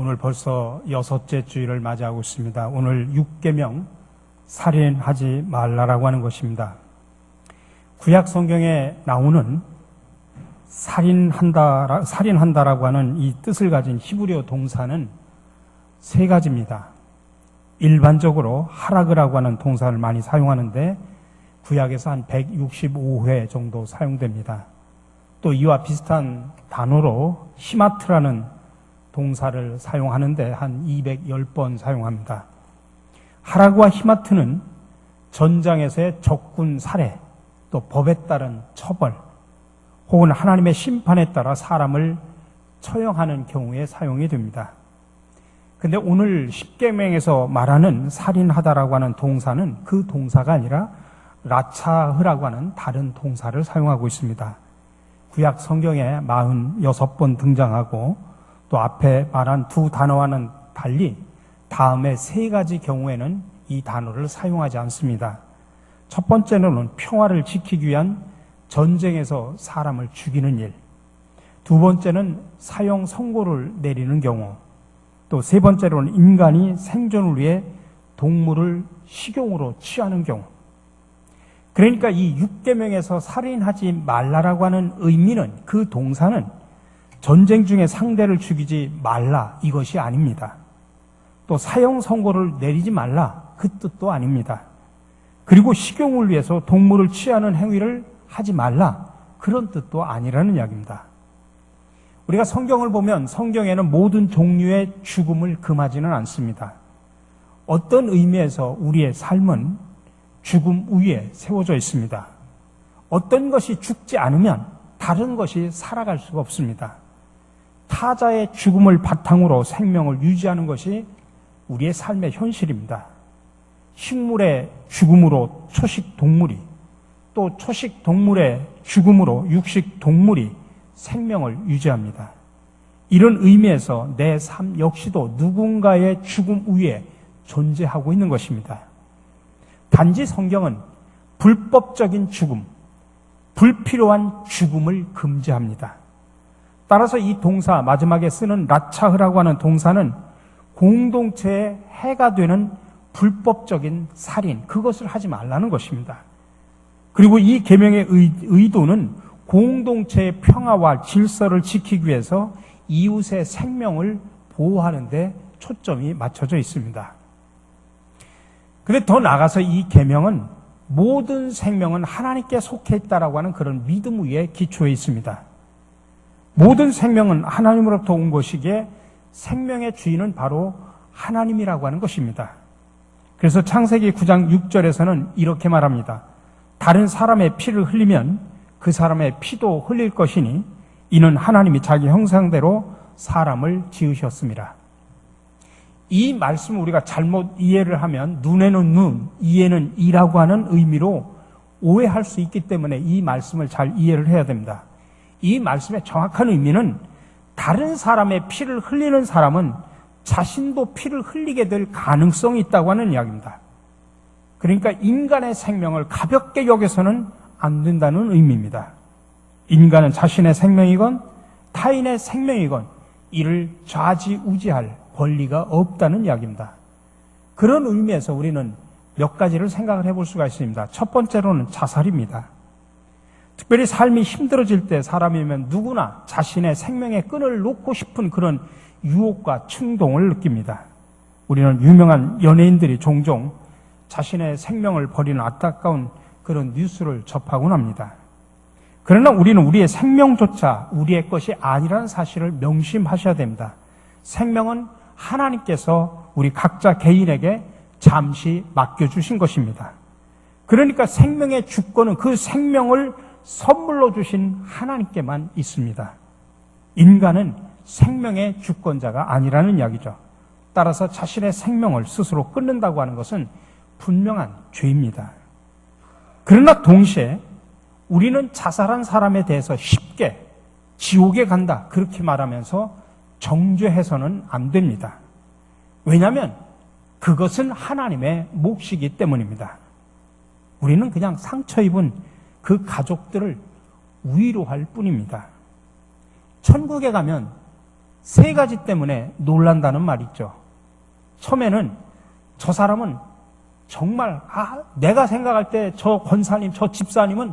오늘 벌써 6째 주일을 맞이하고 있습니다. 오늘 6계명 살인하지 말라라고 하는 것입니다. 구약 성경에 나오는 살인한다라고 하는 이 뜻을 가진 히브리어 동사는 3가지입니다. 일반적으로 하라그라고 하는 동사를 많이 사용하는데 구약에서 한 165회 정도 사용됩니다. 또 이와 비슷한 단어로 히마트라는 동사를 사용하는데 한 210번 사용합니다. 하라그와 히마트는 전장에서의 적군 살해, 또 법에 따른 처벌, 혹은 하나님의 심판에 따라 사람을 처형하는 경우에 사용이 됩니다. 근데 오늘 십계명에서 말하는 살인하다라고 하는 동사는 그 동사가 아니라 라차흐라고 하는 다른 동사를 사용하고 있습니다. 구약 성경에 46번 등장하고 또 앞에 말한 2 단어와는 달리 다음에 3가지 경우에는 이 단어를 사용하지 않습니다. 첫 번째로는 평화를 지키기 위한 전쟁에서 사람을 죽이는 일, 2번째는 사형 선고를 내리는 경우, 또 3번째로는 인간이 생존을 위해 동물을 식용으로 취하는 경우. 그러니까 이 6계명에서 살인하지 말라라고 하는 의미는, 그 동사는 전쟁 중에 상대를 죽이지 말라 이것이 아닙니다. 또 사형 선고를 내리지 말라 그 뜻도 아닙니다. 그리고 식용을 위해서 동물을 취하는 행위를 하지 말라 그런 뜻도 아니라는 이야기입니다. 우리가 성경을 보면 성경에는 모든 종류의 죽음을 금하지는 않습니다. 어떤 의미에서 우리의 삶은 죽음 위에 세워져 있습니다. 어떤 것이 죽지 않으면 다른 것이 살아갈 수가 없습니다. 타자의 죽음을 바탕으로 생명을 유지하는 것이 우리의 삶의 현실입니다. 식물의 죽음으로 초식 동물이, 또 초식 동물의 죽음으로 육식 동물이 생명을 유지합니다. 이런 의미에서 내 삶 역시도 누군가의 죽음 위에 존재하고 있는 것입니다. 단지 성경은 불법적인 죽음, 불필요한 죽음을 금지합니다. 따라서 이 동사, 마지막에 쓰는 라차흐라고 하는 동사는 공동체에 해가 되는 불법적인 살인, 그것을 하지 말라는 것입니다. 그리고 이 계명의 의도는 공동체의 평화와 질서를 지키기 위해서 이웃의 생명을 보호하는 데 초점이 맞춰져 있습니다. 그런데 더 나아가서 이 계명은 모든 생명은 하나님께 속해 있다라고 하는 그런 믿음 위에 기초해 있습니다. 모든 생명은 하나님으로부터 온 것이기에 생명의 주인은 바로 하나님이라고 하는 것입니다. 그래서 창세기 9장 6절에서는 이렇게 말합니다. 다른 사람의 피를 흘리면 그 사람의 피도 흘릴 것이니 이는 하나님이 자기 형상대로 사람을 지으셨습니다. 이 말씀을 우리가 잘못 이해를 하면 눈에는 눈, 이에는 이라고 하는 의미로 오해할 수 있기 때문에 이 말씀을 잘 이해를 해야 됩니다. 이 말씀의 정확한 의미는 다른 사람의 피를 흘리는 사람은 자신도 피를 흘리게 될 가능성이 있다고 하는 이야기입니다. 그러니까 인간의 생명을 가볍게 여겨서는 안 된다는 의미입니다. 인간은 자신의 생명이건 타인의 생명이건 이를 좌지우지할 권리가 없다는 이야기입니다. 그런 의미에서 우리는 몇 가지를 생각을 해볼 수가 있습니다. 첫 번째로는 자살입니다. 특별히 삶이 힘들어질 때 사람이면 누구나 자신의 생명의 끈을 놓고 싶은 그런 유혹과 충동을 느낍니다. 우리는 유명한 연예인들이 종종 자신의 생명을 버리는 안타까운 그런 뉴스를 접하곤 합니다. 그러나 우리는 우리의 생명조차 우리의 것이 아니라는 사실을 명심하셔야 됩니다. 생명은 하나님께서 우리 각자 개인에게 잠시 맡겨주신 것입니다. 그러니까 생명의 주권은 그 생명을 선물로 주신 하나님께만 있습니다. 인간은 생명의 주권자가 아니라는 이야기죠. 따라서 자신의 생명을 스스로 끊는다고 하는 것은 분명한 죄입니다. 그러나 동시에 우리는 자살한 사람에 대해서 쉽게 지옥에 간다 그렇게 말하면서 정죄해서는 안 됩니다. 왜냐하면 그것은 하나님의 몫이기 때문입니다. 우리는 그냥 상처 입은 그 가족들을 위로할 뿐입니다. 천국에 가면 세 가지 때문에 놀란다는 말이 있죠. 처음에는 저 사람은 정말 내가 생각할 때 저 권사님, 저 집사님은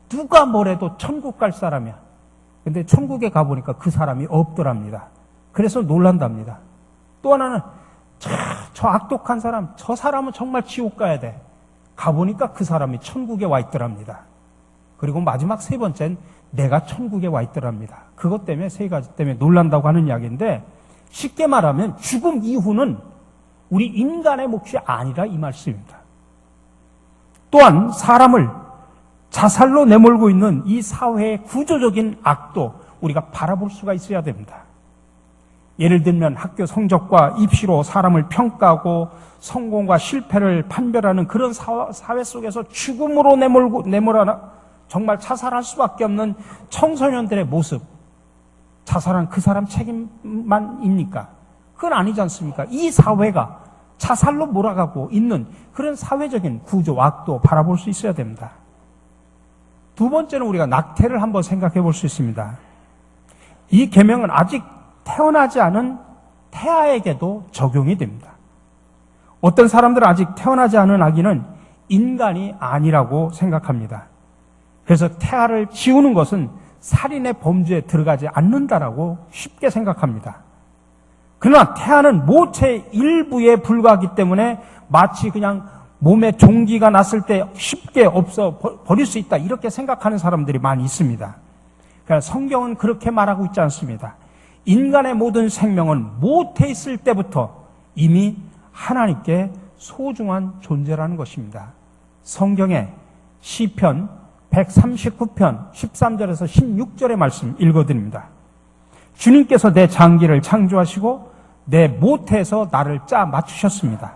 누가 뭐래도 천국 갈 사람이야. 근데 천국에 가보니까 그 사람이 없더랍니다. 그래서 놀란답니다. 또 하나는 저 악독한 사람, 저 사람은 정말 지옥 가야 돼. 가보니까 그 사람이 천국에 와 있더랍니다. 그리고 마지막 세 번째는 내가 천국에 와 있더랍니다. 그것 때문에 세 가지 때문에 놀란다고 하는 이야기인데, 쉽게 말하면 죽음 이후는 우리 인간의 몫이 아니라 이 말씀입니다. 또한 사람을 자살로 내몰고 있는 이 사회의 구조적인 악도 우리가 바라볼 수가 있어야 됩니다. 예를 들면 학교 성적과 입시로 사람을 평가하고 성공과 실패를 판별하는 그런 사회 속에서 죽음으로 내몰아 정말 자살할 수밖에 없는 청소년들의 모습, 자살한 그 사람 책임만입니까? 그건 아니지 않습니까? 이 사회가 자살로 몰아가고 있는 그런 사회적인 구조, 악도 바라볼 수 있어야 됩니다. 두 번째는 우리가 낙태를 한번 생각해 볼 수 있습니다. 이 계명은 아직 태어나지 않은 태아에게도 적용이 됩니다. 어떤 사람들은 아직 태어나지 않은 아기는 인간이 아니라고 생각합니다. 그래서 태아를 지우는 것은 살인의 범주에 들어가지 않는다라고 쉽게 생각합니다. 그러나 태아는 모체의 일부에 불과하기 때문에 마치 그냥 몸에 종기가 났을 때 쉽게 없어 버릴 수 있다, 이렇게 생각하는 사람들이 많이 있습니다. 그러니까 성경은 그렇게 말하고 있지 않습니다. 인간의 모든 생명은 모태에 있을 때부터 이미 하나님께 소중한 존재라는 것입니다. 성경의 시편 139편 13절에서 16절의 말씀 읽어드립니다. 주님께서 내 장기를 창조하시고 내 모태에서 나를 짜 맞추셨습니다.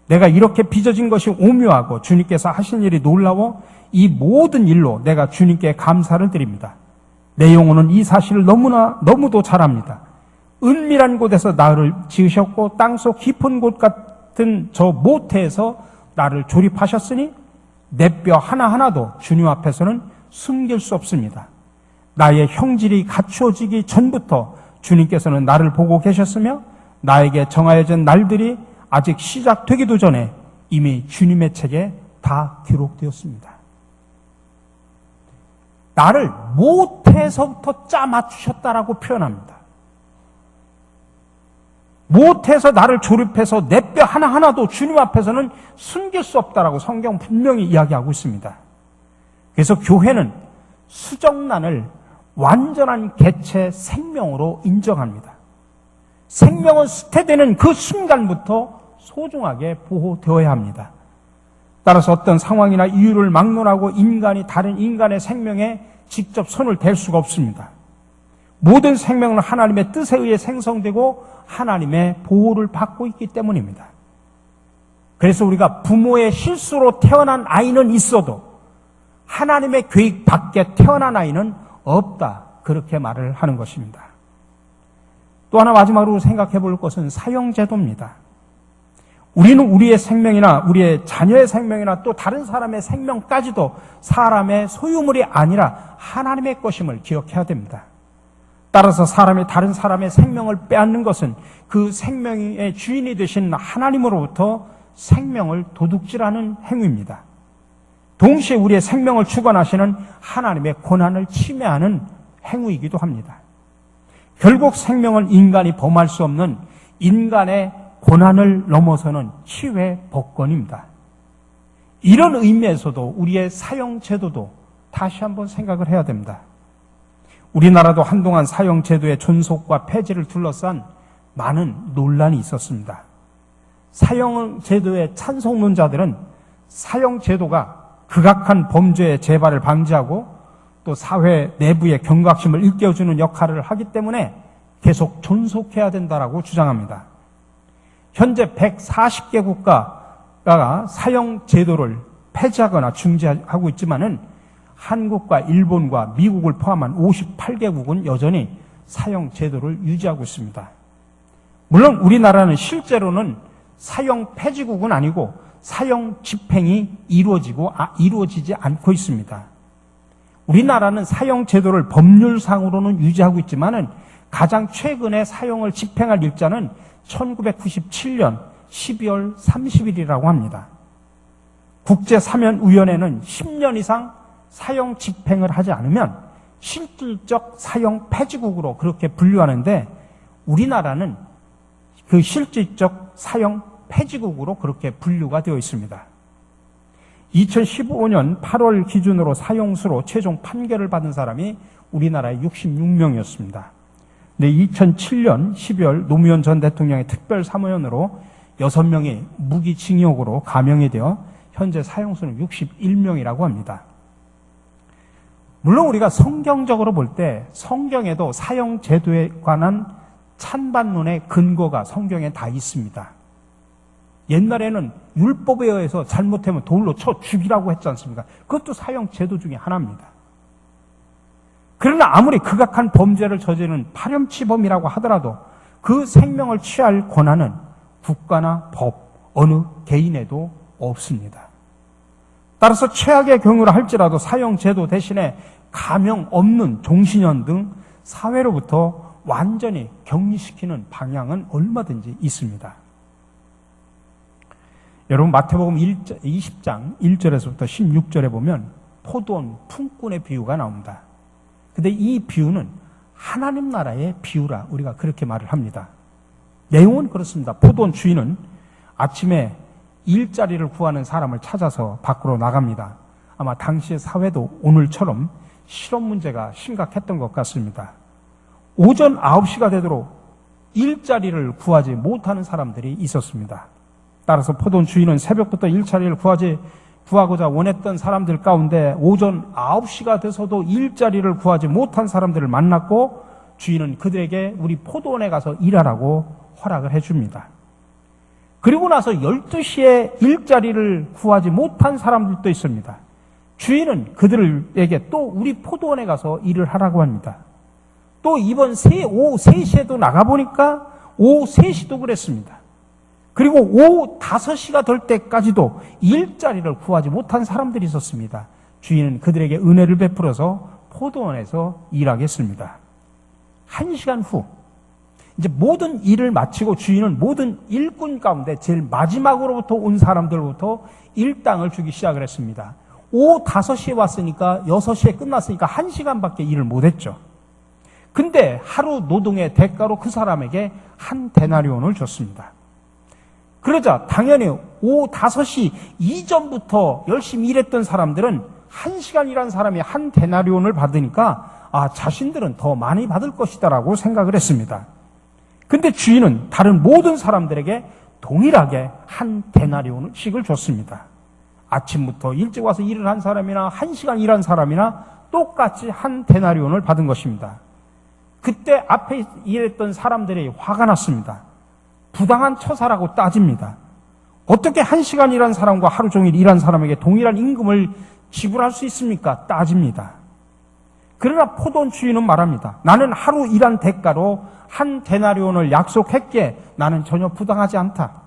내가 이렇게 빚어진 것이 오묘하고 주님께서 하신 일이 놀라워 이 모든 일로 내가 주님께 감사를 드립니다. 내 영혼은 이 사실을 너무도 잘 압니다. 은밀한 곳에서 나를 지으셨고 땅속 깊은 곳 같은 저 모태에서 나를 조립하셨으니 내 뼈 하나하나도 주님 앞에서는 숨길 수 없습니다. 나의 형질이 갖추어지기 전부터 주님께서는 나를 보고 계셨으며 나에게 정하여진 날들이 아직 시작되기도 전에 이미 주님의 책에 다 기록되었습니다. 나를 모태에서부터 짜 맞추셨다라고 표현합니다. 모태에서 나를 조립해서 내 뼈 하나하나도 주님 앞에서는 숨길 수 없다라고 성경 분명히 이야기하고 있습니다. 그래서 교회는 수정란을 완전한 개체 생명으로 인정합니다. 생명은 수태되는 그 순간부터 소중하게 보호되어야 합니다. 따라서 어떤 상황이나 이유를 막론하고 인간이 다른 인간의 생명에 직접 손을 댈 수가 없습니다. 모든 생명은 하나님의 뜻에 의해 생성되고 하나님의 보호를 받고 있기 때문입니다. 그래서 우리가 부모의 실수로 태어난 아이는 있어도 하나님의 계획 밖에 태어난 아이는 없다, 그렇게 말을 하는 것입니다. 또 하나 마지막으로 생각해 볼 것은 사형제도입니다. 우리는 우리의 생명이나 우리의 자녀의 생명이나 또 다른 사람의 생명까지도 사람의 소유물이 아니라 하나님의 것임을 기억해야 됩니다. 따라서 사람이 다른 사람의 생명을 빼앗는 것은 그 생명의 주인이 되신 하나님으로부터 생명을 도둑질하는 행위입니다. 동시에 우리의 생명을 주관하시는 하나님의 권한을 침해하는 행위이기도 합니다. 결국 생명을 인간이 범할 수 없는 인간의 권한을 넘어서는 치외 법권입니다. 이런 의미에서도 우리의 사형제도도 다시 한번 생각을 해야 됩니다. 우리나라도 한동안 사형제도의 존속과 폐지를 둘러싼 많은 논란이 있었습니다. 사형제도의 찬성론자들은 사형제도가 극악한 범죄의 재발을 방지하고 또 사회 내부의 경각심을 일깨워주는 역할을 하기 때문에 계속 존속해야 된다라고 주장합니다. 현재 140개 국가가 사형제도를 폐지하거나 중지하고 있지만은 한국과 일본과 미국을 포함한 58개국은 여전히 사형제도를 유지하고 있습니다. 물론 우리나라는 실제로는 사형 폐지국은 아니고 사형 집행이 이루어지지 않고 있습니다. 우리나라는 사형제도를 법률상으로는 유지하고 있지만은 가장 최근에 사형을 집행할 일자는 1997년 12월 30일이라고 합니다. 국제사면위원회는 10년 이상 사형 집행을 하지 않으면 실질적 사형 폐지국으로 그렇게 분류하는데 우리나라는 그 실질적 사형 폐지국으로 그렇게 분류가 되어 있습니다. 2015년 8월 기준으로 사형수로 최종 판결을 받은 사람이 우리나라에 66명이었습니다. 근데 2007년 12월 노무현 전 대통령의 특별사무원으로 6명이 무기징역으로 감형이 되어 현재 사형수는 61명이라고 합니다. 물론 우리가 성경적으로 볼 때 성경에도 사형 제도에 관한 찬반론의 근거가 성경에 다 있습니다. 옛날에는 율법에 의해서 잘못하면 돌로 쳐 죽이라고 했지 않습니까? 그것도 사형 제도 중에 하나입니다. 그러나 아무리 극악한 범죄를 저지르는 파렴치범이라고 하더라도 그 생명을 취할 권한은 국가나 법, 어느 개인에도 없습니다. 따라서 최악의 경우라 할지라도 사형 제도 대신에 감형 없는 종신형 등 사회로부터 완전히 격리시키는 방향은 얼마든지 있습니다. 여러분 마태복음 20장 1절에서부터 16절에 보면 포도원 품꾼의 비유가 나옵니다. 근데 이 비유는 하나님 나라의 비유라 우리가 그렇게 말을 합니다. 내용은 그렇습니다. 포도원 주인은 아침에 일자리를 구하는 사람을 찾아서 밖으로 나갑니다. 아마 당시의 사회도 오늘처럼 실업 문제가 심각했던 것 같습니다. 오전 9시가 되도록 일자리를 구하지 못하는 사람들이 있었습니다. 따라서 포도원 주인은 새벽부터 일자리를 구하고자 원했던 사람들 가운데 오전 9시가 돼서도 일자리를 구하지 못한 사람들을 만났고 주인은 그들에게 우리 포도원에 가서 일하라고 허락을 해줍니다. 그리고 나서 12시에 일자리를 구하지 못한 사람들도 있습니다. 주인은 그들에게 또 우리 포도원에 가서 일을 하라고 합니다. 또 이번 오후 3시에도 나가보니까 오후 3시도 그랬습니다. 그리고 오후 5시가 될 때까지도 일자리를 구하지 못한 사람들이 있었습니다. 주인은 그들에게 은혜를 베풀어서 포도원에서 일하겠습니다. 1시간 후 이제 모든 일을 마치고 주인은 모든 일꾼 가운데 제일 마지막으로부터 온 사람들부터 일당을 주기 시작을 했습니다. 오후 5시에 왔으니까 6시에 끝났으니까 1시간밖에 일을 못했죠. 근데 하루 노동의 대가로 그 사람에게 한 데나리온을 줬습니다. 그러자 당연히 오후 5시 이전부터 열심히 일했던 사람들은 1시간 일한 사람이 한 데나리온을 받으니까 자신들은 더 많이 받을 것이다라고 생각을 했습니다. 근데 주인은 다른 모든 사람들에게 동일하게 한 데나리온씩을 줬습니다. 아침부터 일찍 와서 일을 한 사람이나 1시간 일한 사람이나 똑같이 한 데나리온을 받은 것입니다. 그때 앞에 일했던 사람들이 화가 났습니다. 부당한 처사라고 따집니다. 어떻게 1시간 일한 사람과 하루 종일 일한 사람에게 동일한 임금을 지불할 수 있습니까? 따집니다. 그러나 포도원 주인은 말합니다. 나는 하루 일한 대가로 한 데나리온을 약속했기에 나는 전혀 부당하지 않다.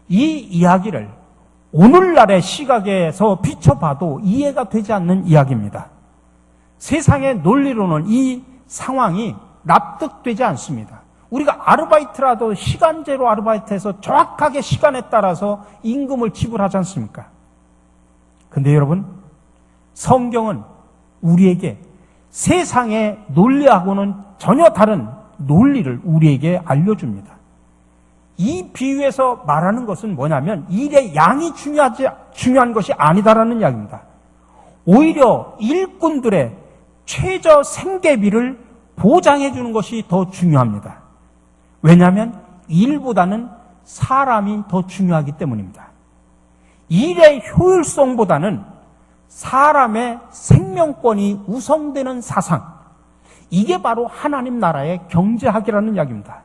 이 이야기를 오늘날의 시각에서 비춰봐도 이해가 되지 않는 이야기입니다. 세상의 논리로는 이 상황이 납득되지 않습니다. 우리가 아르바이트라도 시간제로 아르바이트해서 정확하게 시간에 따라서 임금을 지불하지 않습니까? 근데 여러분, 성경은 우리에게 세상의 논리하고는 전혀 다른 논리를 우리에게 알려줍니다. 이 비유에서 말하는 것은 뭐냐면 일의 양이 중요한 것이 아니다라는 이야기입니다. 오히려 일꾼들의 최저 생계비를 보장해 주는 것이 더 중요합니다. 왜냐하면 일보다는 사람이 더 중요하기 때문입니다. 일의 효율성보다는 사람의 생명권이 우선되는 사상, 이게 바로 하나님 나라의 경제학이라는 이야기입니다.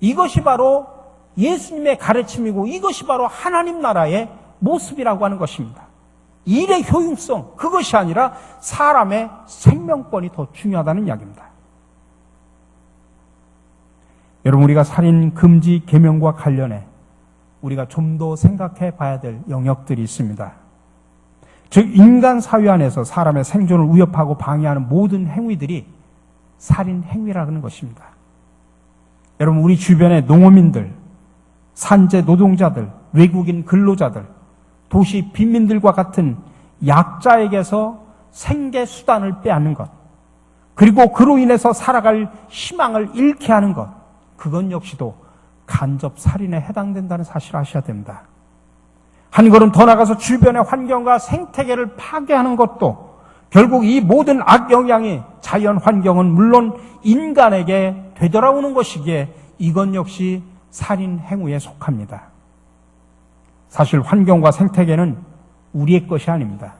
이것이 바로 예수님의 가르침이고 이것이 바로 하나님 나라의 모습이라고 하는 것입니다. 일의 효율성, 그것이 아니라 사람의 생명권이 더 중요하다는 이야기입니다. 여러분, 우리가 살인 금지 계명과 관련해 우리가 좀 더 생각해 봐야 될 영역들이 있습니다. 즉 인간 사회 안에서 사람의 생존을 위협하고 방해하는 모든 행위들이 살인 행위라는 것입니다. 여러분, 우리 주변의 농어민들, 산재 노동자들, 외국인 근로자들, 도시 빈민들과 같은 약자에게서 생계 수단을 빼앗는 것, 그리고 그로 인해서 살아갈 희망을 잃게 하는 것, 그건 역시도 간접 살인에 해당된다는 사실을 아셔야 됩니다. 한 걸음 더 나가서 주변의 환경과 생태계를 파괴하는 것도 결국 이 모든 악영향이 자연 환경은 물론 인간에게 되돌아오는 것이기에 이건 역시 살인 행위에 속합니다. 사실 환경과 생태계는 우리의 것이 아닙니다.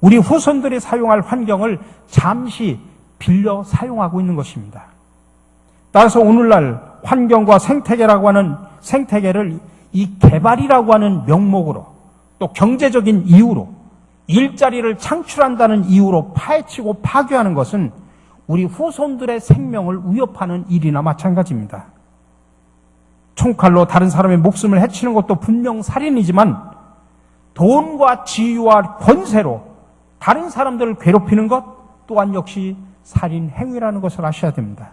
우리 후손들이 사용할 환경을 잠시 빌려 사용하고 있는 것입니다. 따라서 오늘날 환경과 생태계라고 하는 생태계를 이 개발이라고 하는 명목으로 또 경제적인 이유로 일자리를 창출한다는 이유로 파헤치고 파괴하는 것은 우리 후손들의 생명을 위협하는 일이나 마찬가지입니다. 총칼로 다른 사람의 목숨을 해치는 것도 분명 살인이지만 돈과 지위와 권세로 다른 사람들을 괴롭히는 것 또한 역시 살인 행위라는 것을 아셔야 됩니다.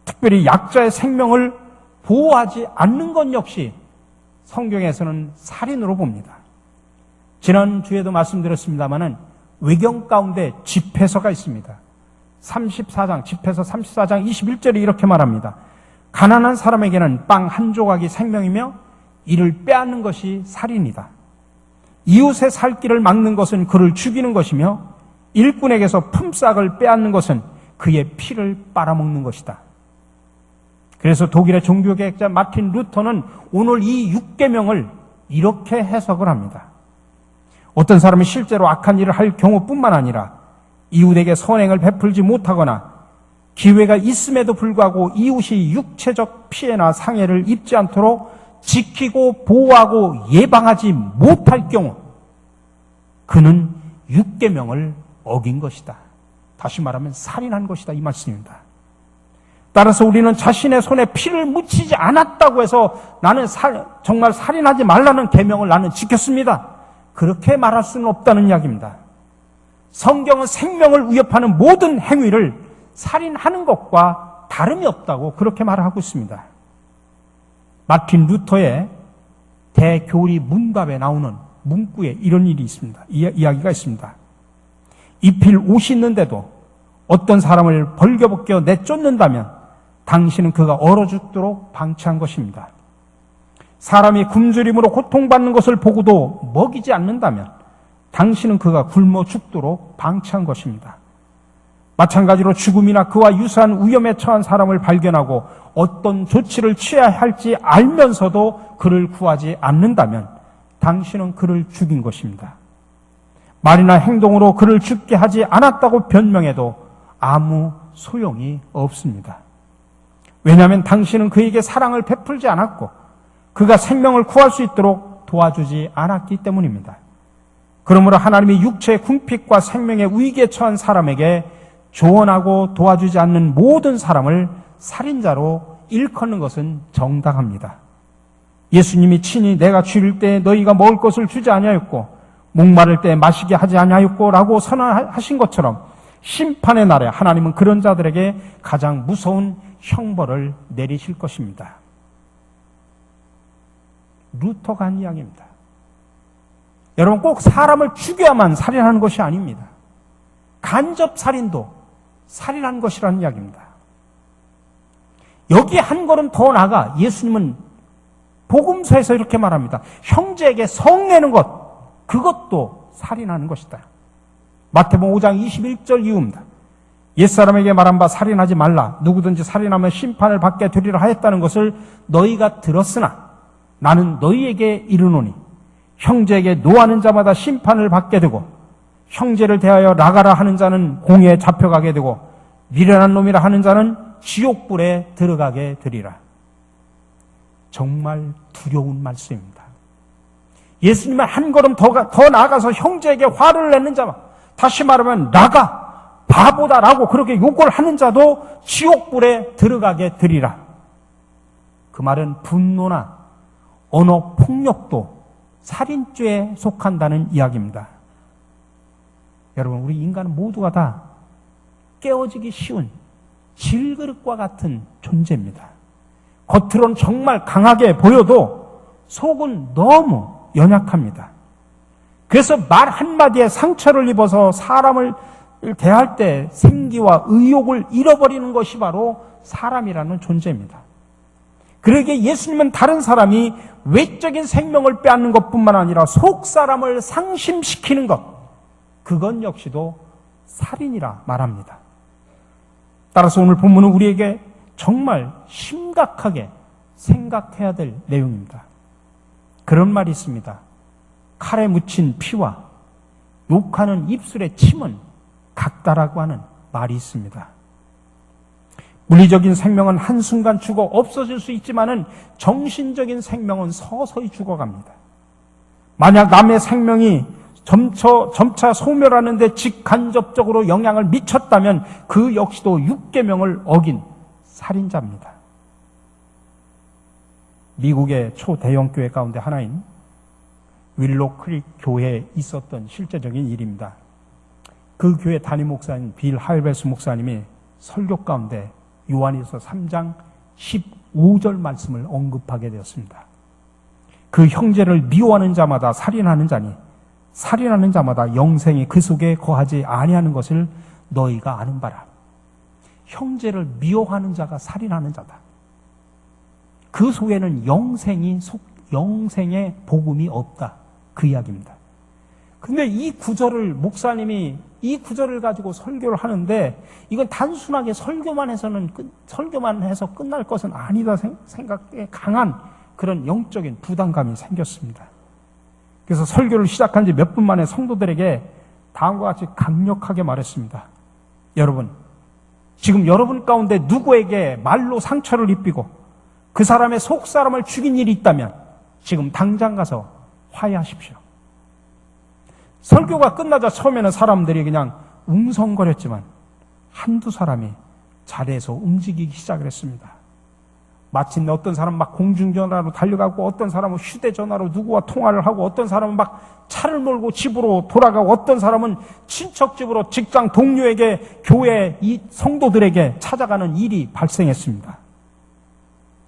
특별히 약자의 생명을 보호하지 않는 것 역시 성경에서는 살인으로 봅니다. 지난주에도 말씀드렸습니다마는 외경 가운데 집회서가 있습니다. 34장, 집회서 34장 21절에 이렇게 말합니다. 가난한 사람에게는 빵 한 조각이 생명이며 이를 빼앗는 것이 살인이다. 이웃의 살 길을 막는 것은 그를 죽이는 것이며 일꾼에게서 품삯을 빼앗는 것은 그의 피를 빨아먹는 것이다. 그래서 독일의 종교개혁자 마틴 루터는 오늘 이 6계명을 이렇게 해석을 합니다. 어떤 사람이 실제로 악한 일을 할 경우뿐만 아니라 이웃에게 선행을 베풀지 못하거나 기회가 있음에도 불구하고 이웃이 육체적 피해나 상해를 입지 않도록 지키고 보호하고 예방하지 못할 경우 그는 6계명을 어긴 것이다. 다시 말하면 살인한 것이다 이 말씀입니다. 따라서 우리는 자신의 손에 피를 묻히지 않았다고 해서 나는 정말 살인하지 말라는 계명을 나는 지켰습니다. 그렇게 말할 수는 없다는 이야기입니다. 성경은 생명을 위협하는 모든 행위를 살인하는 것과 다름이 없다고 그렇게 말하고 있습니다. 마틴 루터의 대교리 문답에 나오는 문구에 이런 일이 있습니다. 이야기가 있습니다. 입힐 옷이 있는데도 어떤 사람을 벌겨벗겨 내쫓는다면 당신은 그가 얼어 죽도록 방치한 것입니다. 사람이 굶주림으로 고통받는 것을 보고도 먹이지 않는다면 당신은 그가 굶어 죽도록 방치한 것입니다. 마찬가지로 죽음이나 그와 유사한 위험에 처한 사람을 발견하고 어떤 조치를 취해야 할지 알면서도 그를 구하지 않는다면 당신은 그를 죽인 것입니다. 말이나 행동으로 그를 죽게 하지 않았다고 변명해도 아무 소용이 없습니다. 왜냐하면 당신은 그에게 사랑을 베풀지 않았고 그가 생명을 구할 수 있도록 도와주지 않았기 때문입니다. 그러므로 하나님이 육체의 궁핍과 생명의 위기에 처한 사람에게 조언하고 도와주지 않는 모든 사람을 살인자로 일컫는 것은 정당합니다. 예수님이 친히 내가 죽을 때 너희가 먹을 것을 주지 아니하였고 목마를 때 마시게 하지 아니하였고 라고 선언하신 것처럼 심판의 날에 하나님은 그런 자들에게 가장 무서운 형벌을 내리실 것입니다. 루터가 한 이야기입니다. 여러분 꼭 사람을 죽여야만 살인하는 것이 아닙니다. 간접 살인도 살인한 것이라는 이야기입니다. 여기 한 걸음 더 나아가 예수님은 복음서에서 이렇게 말합니다. 형제에게 성내는 것, 그것도 살인하는 것이다. 마태복음 5장 21절 이후입니다. 옛사람에게 말한 바 살인하지 말라. 누구든지 살인하면 심판을 받게 되리라 하였다는 것을 너희가 들었으나 나는 너희에게 이르노니 형제에게 노하는 자마다 심판을 받게 되고 형제를 대하여 나가라 하는 자는 공에 잡혀가게 되고 미련한 놈이라 하는 자는 지옥불에 들어가게 되리라. 정말 두려운 말씀입니다. 예수님은 한 걸음 더 나아가서 형제에게 화를 내는 자만, 다시 말하면 나가 바보다라고 그렇게 욕을 하는 자도 지옥불에 들어가게 되리라. 그 말은 분노나 언어 폭력도 살인죄에 속한다는 이야기입니다. 여러분, 우리 인간은 모두가 다 깨어지기 쉬운 질그릇과 같은 존재입니다. 겉으로는 정말 강하게 보여도 속은 너무 연약합니다. 그래서 말 한마디에 상처를 입어서 사람을 대할 때 생기와 의욕을 잃어버리는 것이 바로 사람이라는 존재입니다. 그러기에 예수님은 다른 사람이 외적인 생명을 빼앗는 것뿐만 아니라 속 사람을 상심시키는 것, 그건 역시도 살인이라 말합니다. 따라서 오늘 본문은 우리에게 정말 심각하게 생각해야 될 내용입니다. 그런 말이 있습니다. 칼에 묻힌 피와 욕하는 입술의 침은 같다라고 하는 말이 있습니다. 물리적인 생명은 한순간 죽어 없어질 수 있지만은 정신적인 생명은 서서히 죽어갑니다. 만약 남의 생명이 점차 소멸하는데 직간접적으로 영향을 미쳤다면 그 역시도 육계명을 어긴 살인자입니다. 미국의 초대형 교회 가운데 하나인 윌로 크릭 교회에 있었던 실제적인 일입니다. 그 교회 담임 목사인 빌 하일베스 목사님이 설교 가운데 요한일서 3장 15절 말씀을 언급하게 되었습니다. 그 형제를 미워하는 자마다 살인하는 자니 살인하는 자마다 영생이 그 속에 거하지 아니하는 것을 너희가 아는 바라. 형제를 미워하는 자가 살인하는 자다. 그 속에는 영생의 복음이 없다. 그 이야기입니다. 근데 이 구절을 목사님이 이 구절을 가지고 설교를 하는데 이건 단순하게 설교만 해서 끝날 것은 아니다 생각에 강한 그런 영적인 부담감이 생겼습니다. 그래서 설교를 시작한 지 몇 분 만에 성도들에게 다음과 같이 강력하게 말했습니다. 여러분, 지금 여러분 가운데 누구에게 말로 상처를 입히고 그 사람의 속 사람을 죽인 일이 있다면 지금 당장 가서 화해하십시오. 설교가 끝나자 처음에는 사람들이 그냥 웅성거렸지만 한두 사람이 자리에서 움직이기 시작을 했습니다. 마침내 어떤 사람은 막 공중전화로 달려가고 어떤 사람은 휴대전화로 누구와 통화를 하고 어떤 사람은 막 차를 몰고 집으로 돌아가고 어떤 사람은 친척 집으로 직장 동료에게 교회 이 성도들에게 찾아가는 일이 발생했습니다.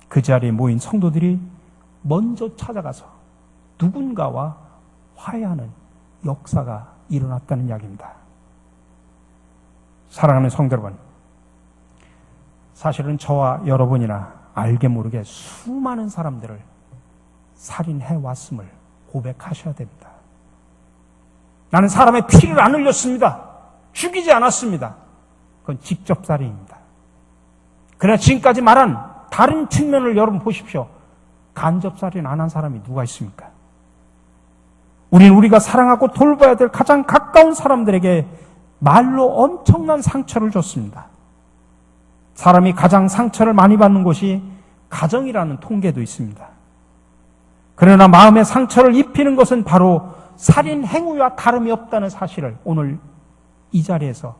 그 자리에 모인 성도들이 먼저 찾아가서 누군가와 화해하는 역사가 일어났다는 이야기입니다. 사랑하는 성도 여러분, 사실은 저와 여러분이나 알게 모르게 수많은 사람들을 살인해 왔음을 고백하셔야 됩니다. 나는 사람의 피를 안 흘렸습니다. 죽이지 않았습니다. 그건 직접 살인입니다. 그러나 지금까지 말한 다른 측면을 여러분 보십시오. 간접 살인 안 한 사람이 누가 있습니까? 우리는 우리가 사랑하고 돌봐야 될 가장 가까운 사람들에게 말로 엄청난 상처를 줬습니다. 사람이 가장 상처를 많이 받는 곳이 가정이라는 통계도 있습니다. 그러나 마음의 상처를 입히는 것은 바로 살인 행위와 다름이 없다는 사실을 오늘 이 자리에서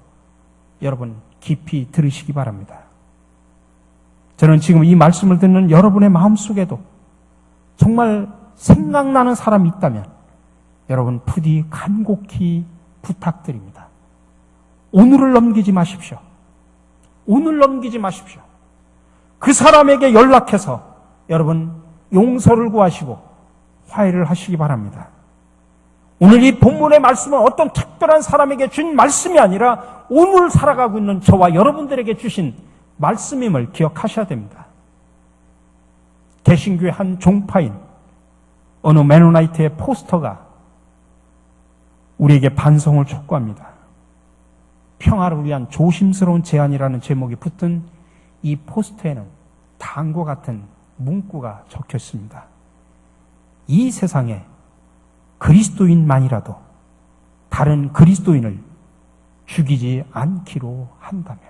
여러분 깊이 들으시기 바랍니다. 저는 지금 이 말씀을 듣는 여러분의 마음속에도 정말 생각나는 사람이 있다면 여러분 부디 간곡히 부탁드립니다. 오늘을 넘기지 마십시오. 오늘 넘기지 마십시오. 그 사람에게 연락해서 여러분 용서를 구하시고 화해를 하시기 바랍니다. 오늘 이 본문의 말씀은 어떤 특별한 사람에게 준 말씀이 아니라 오늘 살아가고 있는 저와 여러분들에게 주신 말씀임을 기억하셔야 됩니다. 개신교의 한 종파인 어느 메노나이트의 포스터가 우리에게 반성을 촉구합니다. 평화를 위한 조심스러운 제안이라는 제목이 붙은 이 포스터에는 다음과 같은 문구가 적혀 있습니다. 이 세상에 그리스도인만이라도 다른 그리스도인을 죽이지 않기로 한다면,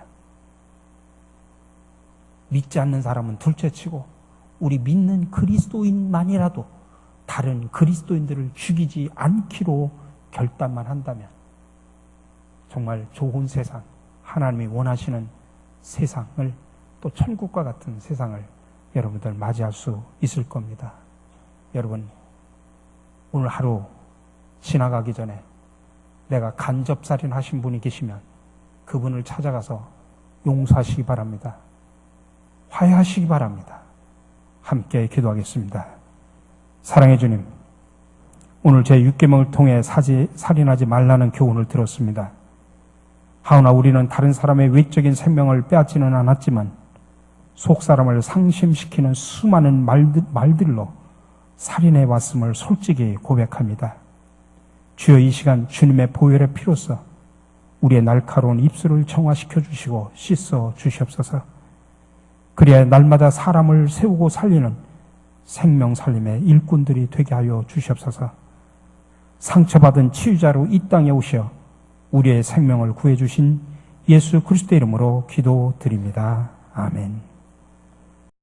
믿지 않는 사람은 둘째치고 우리 믿는 그리스도인만이라도 다른 그리스도인들을 죽이지 않기로 결단만 한다면 정말 좋은 세상, 하나님이 원하시는 세상을, 또 천국과 같은 세상을 여러분들 맞이할 수 있을 겁니다. 여러분, 오늘 하루 지나가기 전에 내가 간접살인 하신 분이 계시면 그분을 찾아가서 용서하시기 바랍니다. 화해하시기 바랍니다. 함께 기도하겠습니다. 사랑해 주님, 오늘 제 6계명을 통해 살인하지 말라는 교훈을 들었습니다. 하오나 우리는 다른 사람의 외적인 생명을 빼앗지는 않았지만 속사람을 상심시키는 수많은 말들로 살인해 왔음을 솔직히 고백합니다. 주여, 이 시간 주님의 보혈의 피로써 우리의 날카로운 입술을 정화시켜 주시고 씻어 주시옵소서. 그래야 날마다 사람을 세우고 살리는 생명 살림의 일꾼들이 되게 하여 주시옵소서. 상처받은 치유자로 이 땅에 오셔 우리의 생명을 구해주신 예수 그리스도의 이름으로 기도드립니다. 아멘.